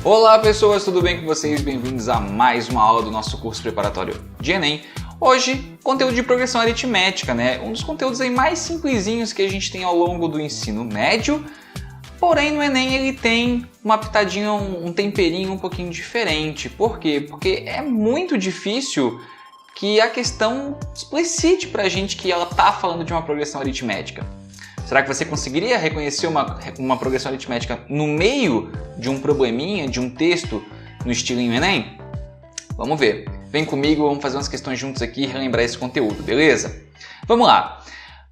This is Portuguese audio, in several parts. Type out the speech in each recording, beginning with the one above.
Olá pessoas, tudo bem com vocês? Bem-vindos a mais uma aula do nosso curso preparatório de Enem. Hoje, conteúdo de progressão aritmética, né? Um dos conteúdos aí mais simplesinhos que a gente tem ao longo do ensino médio. Porém, no Enem ele tem uma pitadinha, um temperinho um pouquinho diferente. Por quê? Porque é muito difícil que a questão explicite pra gente que ela tá falando de uma progressão aritmética. Será que você conseguiria reconhecer uma progressão aritmética no meio de um probleminha, de um texto no estilinho Enem? Vamos ver. Vem comigo, vamos fazer umas questões juntos aqui e relembrar esse conteúdo, beleza? Vamos lá.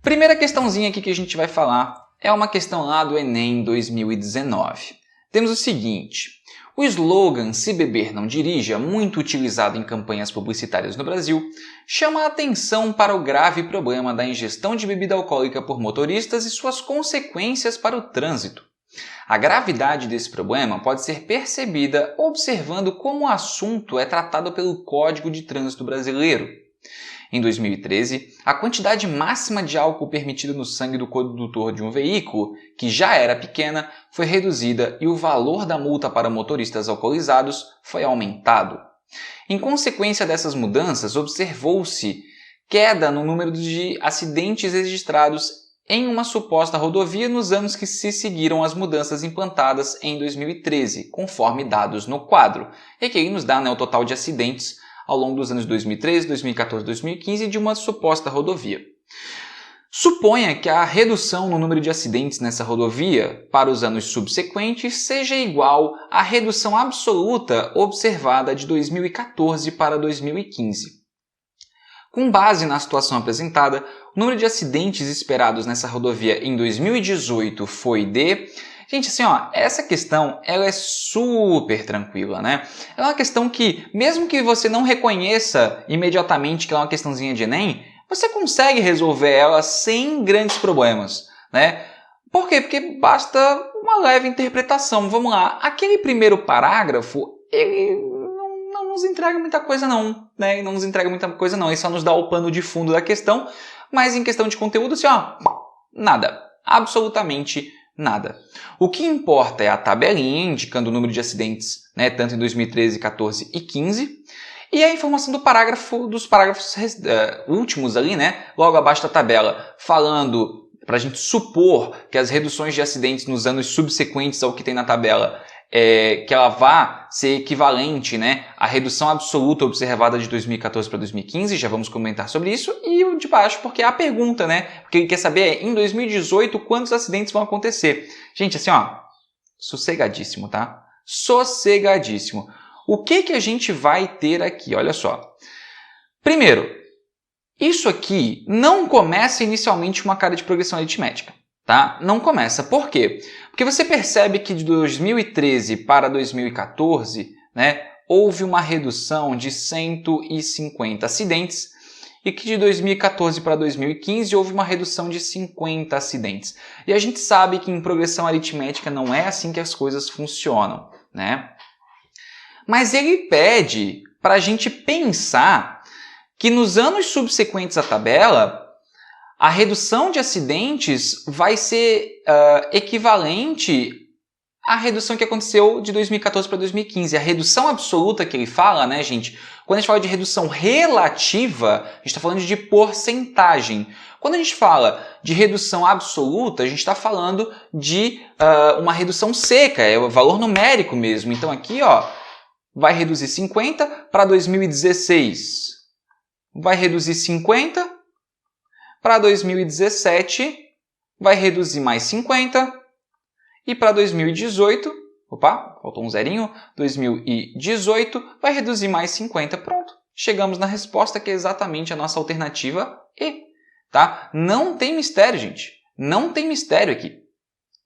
Primeira questãozinha aqui que a gente vai falar é uma questão lá do Enem 2019. Temos o seguinte: o slogan "Se beber não dirija", muito utilizado em campanhas publicitárias no Brasil, chama a atenção para o grave problema da ingestão de bebida alcoólica por motoristas e suas consequências para o trânsito. A gravidade desse problema pode ser percebida observando como o assunto é tratado pelo Código de Trânsito Brasileiro. Em 2013, a quantidade máxima de álcool permitida no sangue do condutor de um veículo, que já era pequena, foi reduzida e o valor da multa para motoristas alcoolizados foi aumentado. Em consequência dessas mudanças, observou-se queda no número de acidentes registrados em uma suposta rodovia nos anos que se seguiram às mudanças implantadas em 2013, conforme dados no quadro. E aqui ele nos dá, o total de acidentes ao longo dos anos 2013, 2014 e 2015 de uma suposta rodovia. Suponha que a redução no número de acidentes nessa rodovia para os anos subsequentes seja igual à redução absoluta observada de 2014 para 2015. Com base na situação apresentada, o número de acidentes esperados nessa rodovia em 2018 foi de... Gente, assim, essa questão ela é super tranquila, né? É uma questão que, mesmo que você não reconheça imediatamente que ela é uma questãozinha de Enem, você consegue resolver ela sem grandes problemas, né? Por quê? Porque basta uma leve interpretação. Vamos lá, aquele primeiro parágrafo, ele não nos entrega muita coisa não, né? Ele não nos entrega muita coisa não, ele só nos dá o pano de fundo da questão, mas em questão de conteúdo, assim, nada, absolutamente nada. O que importa é a tabelinha indicando o número de acidentes, né, tanto em 2013, 14 e 15, e a informação dos parágrafos últimos ali, né, logo abaixo da tabela, falando para a gente supor que as reduções de acidentes nos anos subsequentes ao que tem na tabela, que ela vá ser equivalente, né, à redução absoluta observada de 2014 para 2015, já vamos comentar sobre isso, e o de baixo porque é a pergunta, né, porque ele quer saber em 2018 quantos acidentes vão acontecer. Gente, assim, sossegadíssimo, tá? Sossegadíssimo. O que a gente vai ter aqui? Olha só. Primeiro, isso aqui não começa inicialmente uma cara de progressão aritmética. Tá? Não começa. Por quê? Porque você percebe que de 2013 para 2014, né, houve uma redução de 150 acidentes e que de 2014 para 2015 houve uma redução de 50 acidentes. E a gente sabe que em progressão aritmética não é assim que as coisas funcionam, né? Mas ele pede para a gente pensar que nos anos subsequentes à tabela, a redução de acidentes vai ser equivalente à redução que aconteceu de 2014 para 2015. A redução absoluta que ele fala, né, gente? Quando a gente fala de redução relativa, a gente está falando de porcentagem. Quando a gente fala de redução absoluta, a gente está falando de uma redução seca, é o valor numérico mesmo. Então aqui, vai reduzir 50 para 2016. Vai reduzir 50 para 2017, vai reduzir mais 50. E para 2018, faltou um zerinho, 2018 vai reduzir mais 50. Pronto, chegamos na resposta que é exatamente a nossa alternativa E. Tá? Não tem mistério, gente. Não tem mistério aqui.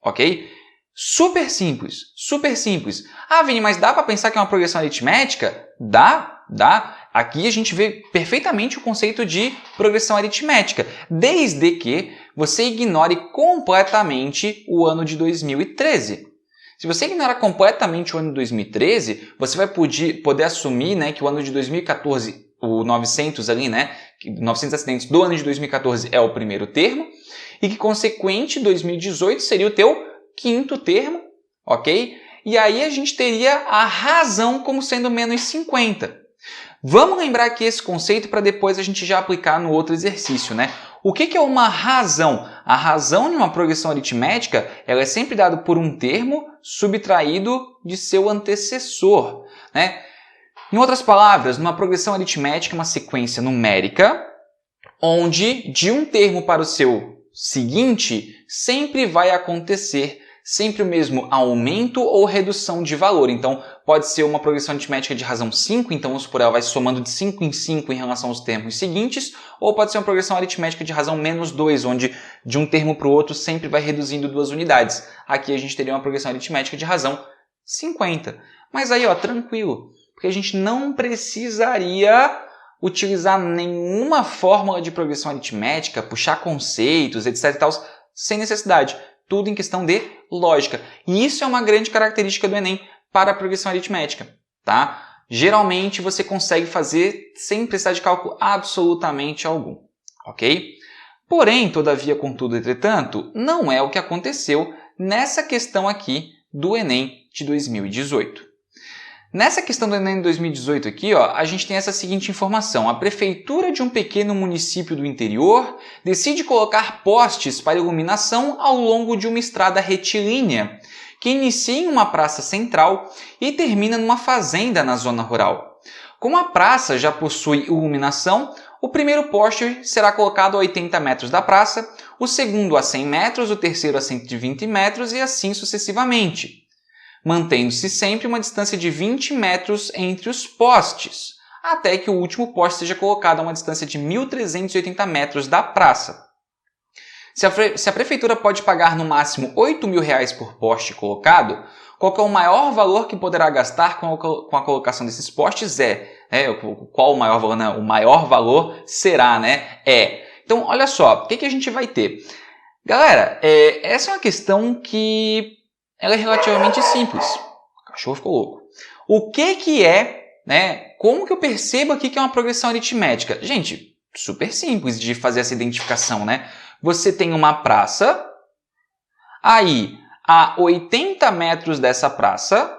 Ok? Super simples, super simples. Ah, Vini, mas dá para pensar que é uma progressão aritmética? Dá. Aqui a gente vê perfeitamente o conceito de progressão aritmética, desde que você ignore completamente o ano de 2013. Se você ignorar completamente o ano de 2013, você vai poder assumir, né, que o ano de 2014, o 900 ali, né, 900 acidentes do ano de 2014 é o primeiro termo, e que consequente 2018 seria o teu quinto termo, ok? e aí a gente teria a razão como sendo menos 50. Vamos lembrar aqui esse conceito para depois a gente já aplicar no outro exercício, né? O que é uma razão? A razão de uma progressão aritmética ela é sempre dada por um termo subtraído de seu antecessor, né? Em outras palavras, numa progressão aritmética é uma sequência numérica onde de um termo para o seu seguinte sempre vai acontecer sempre o mesmo aumento ou redução de valor. Então, pode ser uma progressão aritmética de razão 5, então vamos supor, ela vai somando de 5 em 5 em relação aos termos seguintes, ou pode ser uma progressão aritmética de razão menos 2, onde de um termo para o outro sempre vai reduzindo 2 unidades. Aqui a gente teria uma progressão aritmética de razão 50. Mas aí, ó, tranquilo, porque a gente não precisaria utilizar nenhuma fórmula de progressão aritmética, puxar conceitos, etc. e tal, sem necessidade. Tudo em questão de lógica. E isso é uma grande característica do Enem para a progressão aritmética, tá? Geralmente você consegue fazer sem precisar de cálculo absolutamente algum, ok? Porém, todavia, contudo, entretanto, não é o que aconteceu nessa questão aqui do Enem de 2018. Nessa questão do Enem de 2018 aqui, ó, a gente tem essa seguinte informação. A prefeitura de um pequeno município do interior decide colocar postes para iluminação ao longo de uma estrada retilínea, que inicia em uma praça central e termina numa fazenda na zona rural. Como a praça já possui iluminação, o primeiro poste será colocado a 80 metros da praça, o segundo a 100 metros, o terceiro a 120 metros e assim sucessivamente, mantendo-se sempre uma distância de 20 metros entre os postes, até que o último poste seja colocado a uma distância de 1.380 metros da praça. Se a prefeitura pode pagar no máximo R$ 8.000 por poste colocado, qual que é o maior valor que poderá gastar com a colocação desses postes qual o maior valor? Não, o maior valor será, né? Então, olha só, o que a gente vai ter? Galera, essa é uma questão que ela é relativamente simples. O cachorro ficou louco. O que é, né? Como que eu percebo aqui que é uma progressão aritmética? Gente, super simples de fazer essa identificação, né? Você tem uma praça, aí a 80 metros dessa praça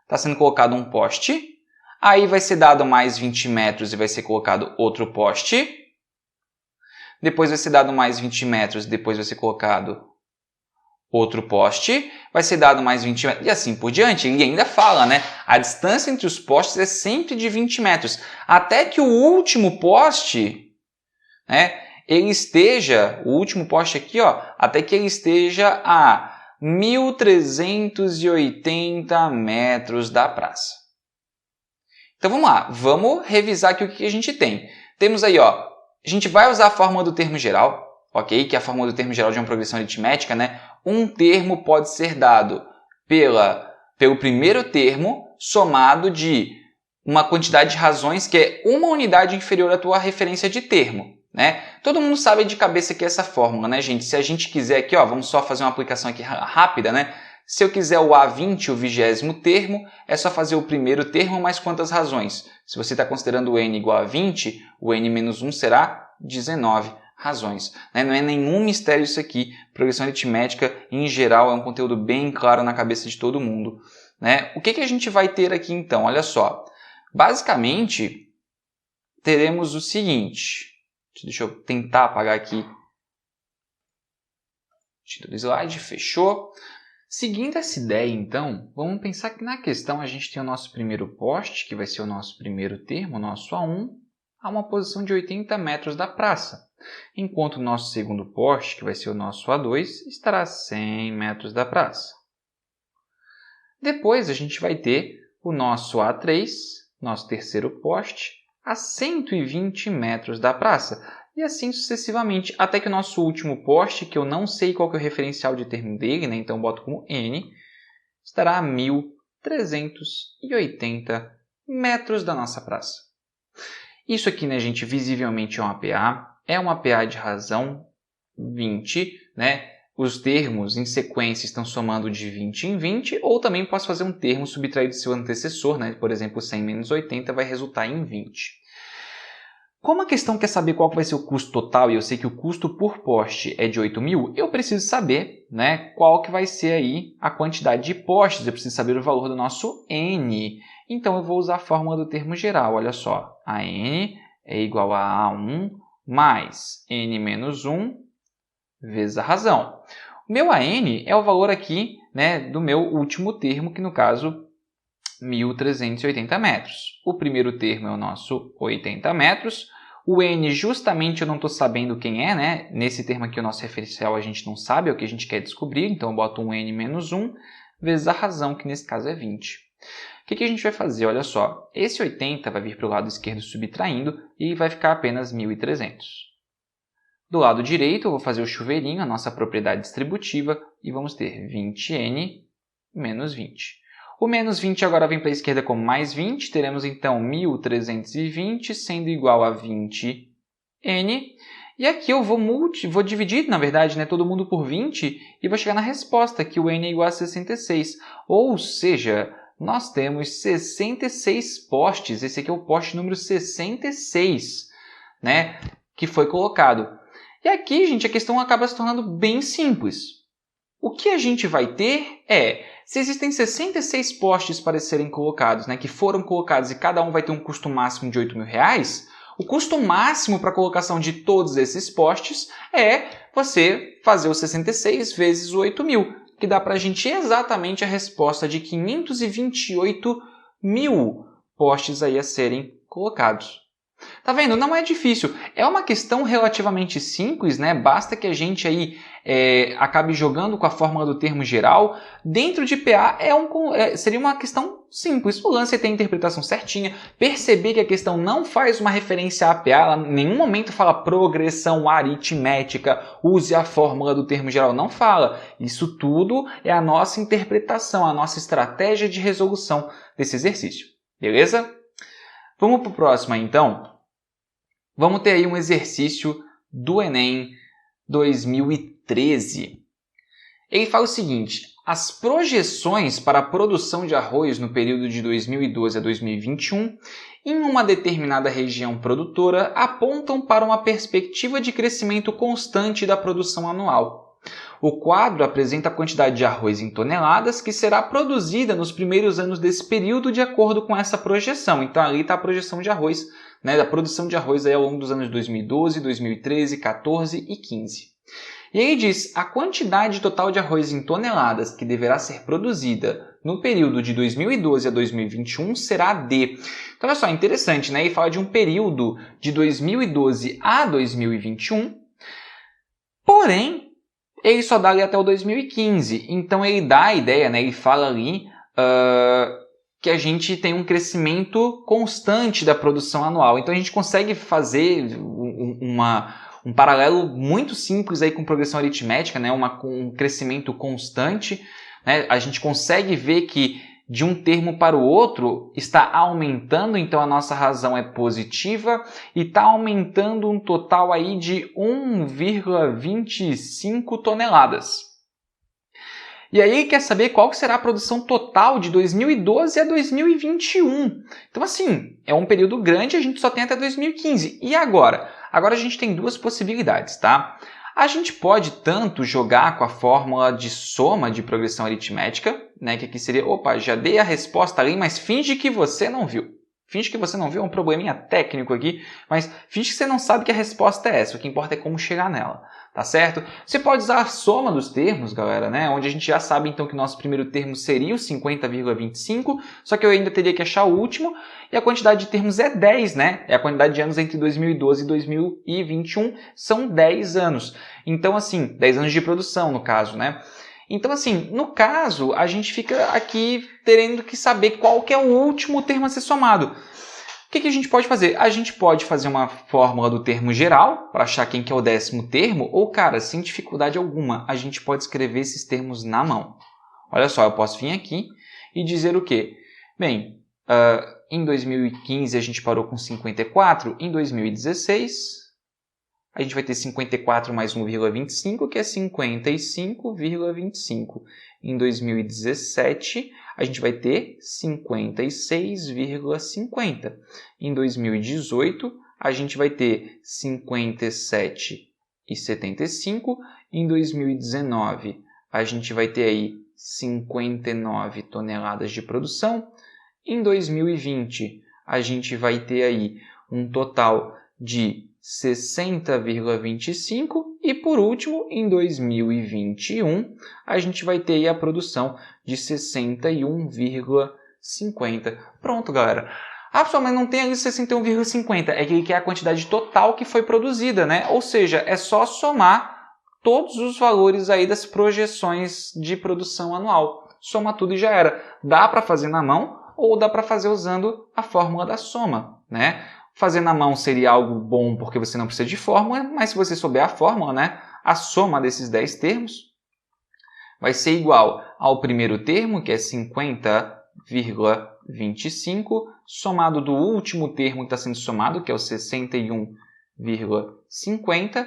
está sendo colocado um poste, aí vai ser dado mais 20 metros e vai ser colocado outro poste, depois vai ser dado mais 20 metros e depois vai ser colocado outro poste, vai ser dado mais 20 metros e assim por diante. Ele ainda fala, né? A distância entre os postes é sempre de 20 metros, até que o último poste, né? O último poste aqui, ó, até que ele esteja a 1.380 metros da praça. Então vamos lá, vamos revisar aqui o que a gente tem. Temos aí, ó, a gente vai usar a fórmula do termo geral, ok? Que é a fórmula do termo geral de uma progressão aritmética, né? Um termo pode ser dado pelo primeiro termo somado de uma quantidade de razões que é uma unidade inferior à tua referência de termo, né? Todo mundo sabe de cabeça aqui essa fórmula, né, gente? Se a gente quiser aqui, ó, vamos só fazer uma aplicação aqui rápida, né? Se eu quiser o A20, o 20º termo, é só fazer o primeiro termo mais quantas razões? Se você está considerando o n igual a 20, o n menos 1 será 19 razões. Né? Não é nenhum mistério isso aqui. Progressão aritmética, em geral, é um conteúdo bem claro na cabeça de todo mundo. Né? O que a gente vai ter aqui, então? Olha só. Basicamente, teremos o seguinte. Deixa eu tentar apagar aqui. Título do slide, fechou. Seguindo essa ideia, então, vamos pensar que na questão a gente tem o nosso primeiro poste, que vai ser o nosso primeiro termo, o nosso A1, a uma posição de 80 metros da praça, enquanto o nosso segundo poste, que vai ser o nosso A2, estará a 100 metros da praça. Depois a gente vai ter o nosso A3, nosso terceiro poste, a 120 metros da praça, e assim sucessivamente, até que o nosso último poste, que eu não sei qual que é o referencial de termo dele, né? Então eu boto como N, estará a 1.380 metros da nossa praça. Isso aqui, né, gente, visivelmente é uma PA de razão 20, né? Os termos em sequência estão somando de 20 em 20, ou também posso fazer um termo subtraído do seu antecessor, né? Por exemplo, 100 menos 80 vai resultar em 20. Como a questão quer saber qual vai ser o custo total e eu sei que o custo por poste é de 8.000, eu preciso saber, né, qual que vai ser aí a quantidade de postes, eu preciso saber o valor do nosso N. Então, eu vou usar a fórmula do termo geral, olha só. A N é igual a A1 mais N menos 1 vezes a razão. O meu AN é o valor aqui, né, do meu último termo, que no caso 1.380 metros. O primeiro termo é o nosso 80 metros. O N, justamente, eu não estou sabendo quem é, né? Nesse termo aqui, o nosso referencial, a gente não sabe, é o que a gente quer descobrir. Então, eu boto um N menos 1 vezes a razão, que nesse caso é 20. O que a gente vai fazer? Olha só, esse 80 vai vir para o lado esquerdo subtraindo e vai ficar apenas 1.300. Do lado direito, eu vou fazer o chuveirinho, a nossa propriedade distributiva, e vamos ter 20N menos 20. O menos 20 agora vem para a esquerda como mais 20, teremos então 1.320 sendo igual a 20N. E aqui eu vou dividir, na verdade, né, todo mundo por 20 e vou chegar na resposta, que o N é igual a 66. Ou seja, nós temos 66 postes, esse aqui é o poste número 66, né, que foi colocado. E aqui, gente, a questão acaba se tornando bem simples. O que a gente vai ter é, se existem 66 postes para serem colocados, né, que foram colocados e cada um vai ter um custo máximo de R$8.000, o custo máximo para a colocação de todos esses postes é você fazer os 66 vezes o 8.000, que dá para a gente exatamente a resposta de 528.000 postes aí a serem colocados. Tá vendo? Não é difícil. É uma questão relativamente simples, né? Basta que a gente aí acabe jogando com a fórmula do termo geral. Dentro de PA seria uma questão simples. O lance é ter a interpretação certinha, perceber que a questão não faz uma referência a PA, ela em nenhum momento fala progressão aritmética, use a fórmula do termo geral. Não fala. Isso tudo é a nossa interpretação, a nossa estratégia de resolução desse exercício. Beleza? Vamos para o próximo aí, então. Vamos ter aí um exercício do Enem 2013. Ele fala o seguinte: as projeções para a produção de arroz no período de 2012 a 2021 em uma determinada região produtora apontam para uma perspectiva de crescimento constante da produção anual. O quadro apresenta a quantidade de arroz em toneladas que será produzida nos primeiros anos desse período de acordo com essa projeção. Então, ali está a projeção de arroz, né, da produção de arroz aí ao longo dos anos 2012, 2013, 14 e 15. E aí diz, a quantidade total de arroz em toneladas que deverá ser produzida no período de 2012 a 2021 será D. Então, olha só, interessante, né? Ele fala de um período de 2012 a 2021, porém, ele só dá ali até o 2015. Então, ele dá a ideia, né? Ele fala ali que a gente tem um crescimento constante da produção anual. Então, a gente consegue fazer um paralelo muito simples aí com progressão aritmética, né? Um crescimento constante. Né? A gente consegue ver que de um termo para o outro está aumentando, então a nossa razão é positiva e está aumentando um total aí de 1,25 toneladas. E aí quer saber qual que será a produção total de 2012 a 2021. Então assim, é um período grande, a gente só tem até 2015. E agora? Agora a gente tem duas possibilidades, tá? A gente pode tanto jogar com a fórmula de soma de progressão aritmética, né, que aqui seria, opa, já dei a resposta ali, mas finge que você não viu. Finge que você não viu, é um probleminha técnico aqui, mas finge que você não sabe que a resposta é essa, o que importa é como chegar nela, tá certo? Você pode usar a soma dos termos, galera, né, onde a gente já sabe então que o nosso primeiro termo seria o 50,25, só que eu ainda teria que achar o último, e a quantidade de termos é 10, né? É a quantidade de anos entre 2012 e 2021, são 10 anos. Então, assim, 10 anos de produção, no caso, né? Então, assim, no caso, a gente fica aqui tendo que saber qual que é o último termo a ser somado. O que a gente pode fazer? A gente pode fazer uma fórmula do termo geral, para achar quem que é o 10º termo, ou, cara, sem dificuldade alguma, a gente pode escrever esses termos na mão. Olha só, eu posso vir aqui e dizer o quê? Bem, em 2015 a gente parou com 54, em 2016... a gente vai ter 54 mais 1,25, que é 55,25. Em 2017, a gente vai ter 56,50. Em 2018, a gente vai ter 57,75. Em 2019, a gente vai ter aí 59 toneladas de produção. Em 2020, a gente vai ter aí um total de 60,25 e, por último, em 2021, a gente vai ter aí a produção de 61,50. Pronto, galera. Ah, pessoal, mas não tem ali 61,50, é que é a quantidade total que foi produzida, né? Ou seja, é só somar todos os valores aí das projeções de produção anual. Soma tudo e já era. Dá para fazer na mão ou dá para fazer usando a fórmula da soma, né? Fazer na mão seria algo bom porque você não precisa de fórmula, mas se você souber a fórmula, né, a soma desses 10 termos vai ser igual ao primeiro termo, que é 50,25, somado do último termo que está sendo somado, que é o 61,50,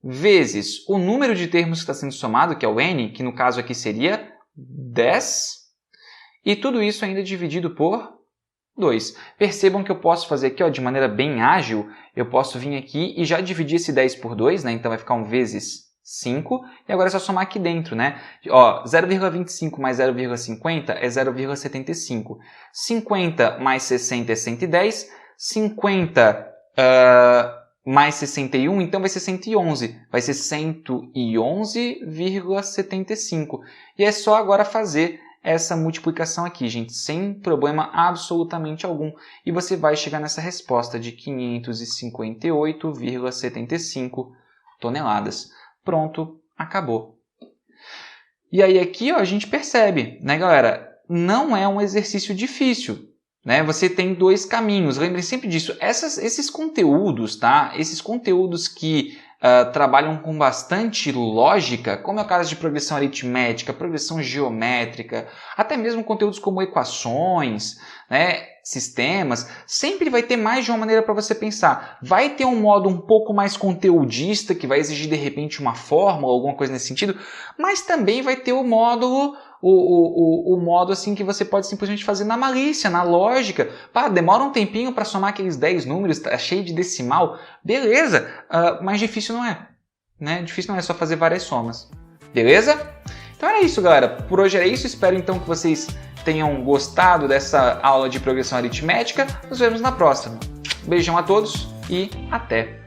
vezes o número de termos que está sendo somado, que é o n, que no caso aqui seria 10, e tudo isso ainda dividido por 2. Percebam que eu posso fazer aqui, ó, de maneira bem ágil, eu posso vir aqui e já dividir esse 10 por 2, né? Então vai ficar 1 vezes 5, e agora é só somar aqui dentro, né? Ó, 0,25 mais 0,50 é 0,75. 50 mais 60 é 110. 50 mais 61, então vai ser 111. Vai ser 111,75. E é só agora fazer essa multiplicação aqui, gente, sem problema absolutamente algum. E você vai chegar nessa resposta de 558,75 toneladas. Pronto, acabou. E aí aqui, ó, a gente percebe, né, galera? Não é um exercício difícil, né? Você tem dois caminhos. Lembrem sempre disso. Esses conteúdos, tá? Esses conteúdos que trabalham com bastante lógica, como é o caso de progressão aritmética, progressão geométrica, até mesmo conteúdos como equações, né, sistemas, sempre vai ter mais de uma maneira para você pensar. Vai ter um modo um pouco mais conteudista, que vai exigir de repente uma fórmula, alguma coisa nesse sentido, mas também vai ter o módulo o modo assim que você pode simplesmente fazer na malícia, na lógica. Pá, demora um tempinho para somar aqueles 10 números, tá cheio de decimal, beleza, mas difícil não é, né? Difícil não é, só fazer várias somas, beleza? Então era isso, galera, por hoje era isso, espero então que vocês tenham gostado dessa aula de progressão aritmética, nos vemos na próxima. Beijão a todos e até!